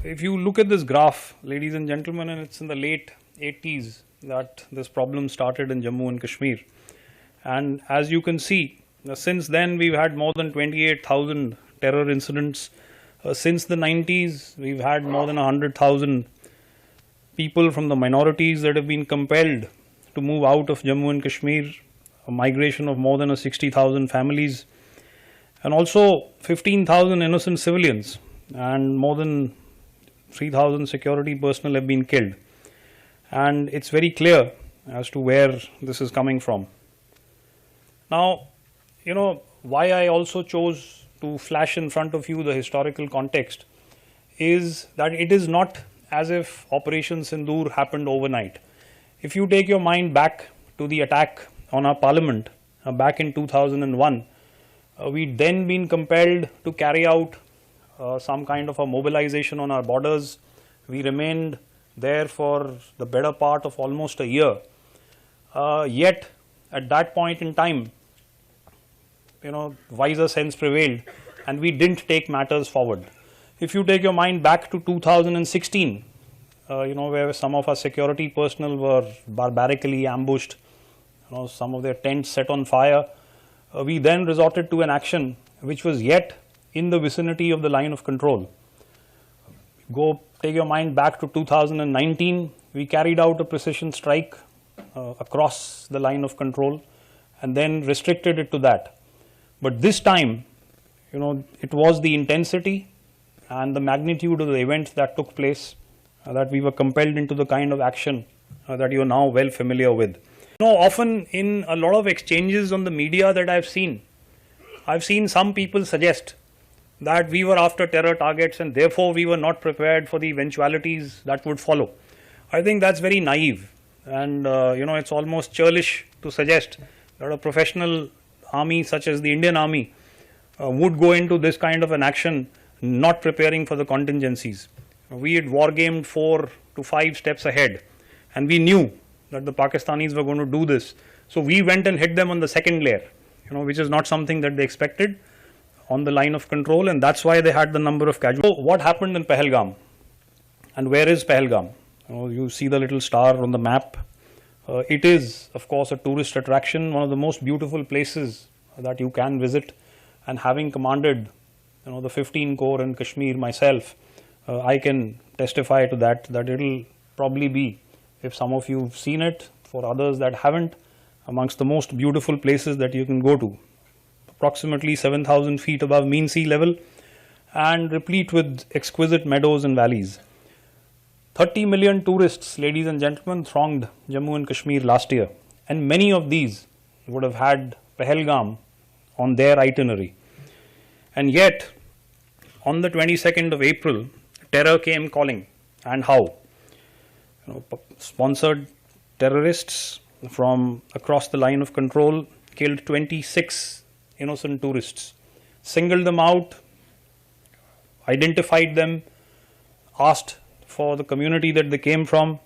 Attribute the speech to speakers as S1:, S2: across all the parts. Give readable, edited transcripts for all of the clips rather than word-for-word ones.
S1: if you look at this graph, ladies and gentlemen, and it's in the late 80s that this problem started in Jammu and Kashmir. And as you can see, since then we've had more than 28,000 terror incidents. Since the 90s, we've had more than 100,000 people from the minorities that have been compelled to move out of Jammu and Kashmir, a migration of more than 60,000 families, and also 15,000 innocent civilians, and more than 3,000 security personnel have been killed. And it's very clear as to where this is coming from. Now, you know, why I also chose to flash in front of you the historical context is that it is not as if Operation Sindoor happened overnight. If you take your mind back to the attack on our parliament back in 2001, we'd then been compelled to carry out some kind of a mobilization on our borders. We remained there for the better part of almost a year. Yet, at that point in time, you know, wiser sense prevailed and we didn't take matters forward. If you take your mind back to 2016, you know, where some of our security personnel were barbarically ambushed, you know, some of their tents set on fire, we then resorted to an action which was yet in the vicinity of the line of control. Go take your mind back to 2019, we carried out a precision strike across the line of control and then restricted it to that. But this time, you know, it was the intensity and the magnitude of the events that took place that we were compelled into the kind of action that you are now well familiar with. You know, often in a lot of exchanges on the media that I've seen some people suggest that we were after terror targets and therefore we were not prepared for the eventualities that would follow. I think that's very naive, and you know, it's almost churlish to suggest that a professional army such as the Indian Army would go into this kind of an action not preparing for the contingencies. We had war gamed 4 to 5 steps ahead and we knew that the Pakistanis were going to do this. So we went and hit them on the second layer, you know, which is not something that they expected on the line of control, and that's why they had the number of casualties. So what happened in Pahalgam, and where is Pahalgam? You see the little star on the map. It is, of course, a tourist attraction, one of the most beautiful places that you can visit. And having commanded, you know, the 15 Corps in Kashmir myself, I can testify to that it'll probably be, if some of you have seen it, for others that haven't, amongst the most beautiful places that you can go to. Approximately 7,000 feet above mean sea level and replete with exquisite meadows and valleys. 30 million tourists, ladies and gentlemen, thronged Jammu and Kashmir last year, and many of these would have had Pahalgam on their itinerary. And yet, on the 22nd of April, terror came calling. And how? You know, sponsored terrorists from across the line of control killed 26 innocent tourists, singled them out, identified them, asked for the community that they came from,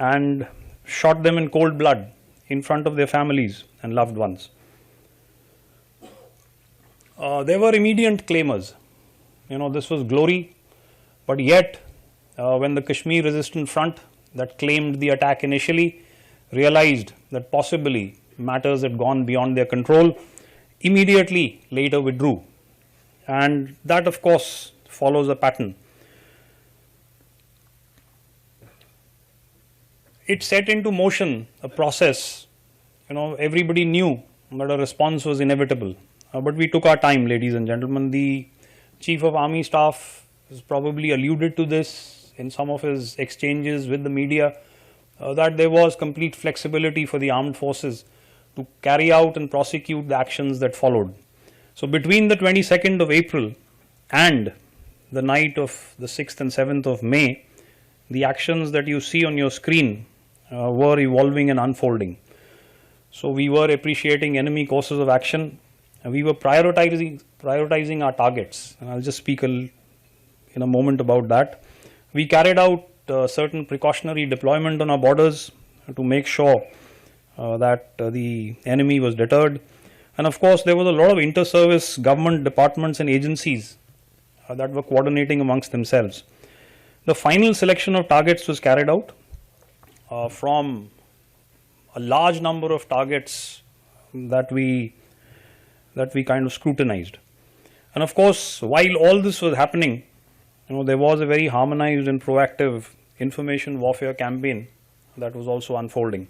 S1: and shot them in cold blood in front of their families and loved ones. There were immediate claimers. You know, this was glory, but yet when the Kashmir Resistance Front that claimed the attack initially realized that possibly matters had gone beyond their control, immediately later withdrew. And that, of course, follows a pattern. It set into motion a process. You know, everybody knew that a response was inevitable. But we took our time, ladies and gentlemen. The Chief of Army Staff has probably alluded to this in some of his exchanges with the media, that there was complete flexibility for the armed forces to carry out and prosecute the actions that followed. So between the 22nd of April and the night of the 6th and 7th of May, the actions that you see on your screen were evolving and unfolding. So we were appreciating enemy courses of action, and we were prioritizing our targets, and I'll just speak in a moment about that. We carried out certain precautionary deployment on our borders to make sure that the enemy was deterred. And of course, there was a lot of inter-service government departments and agencies that were coordinating amongst themselves. The final selection of targets was carried out from a large number of targets that we kind of scrutinized. And of course, while all this was happening, there was a very harmonized and proactive information warfare campaign that was also unfolding.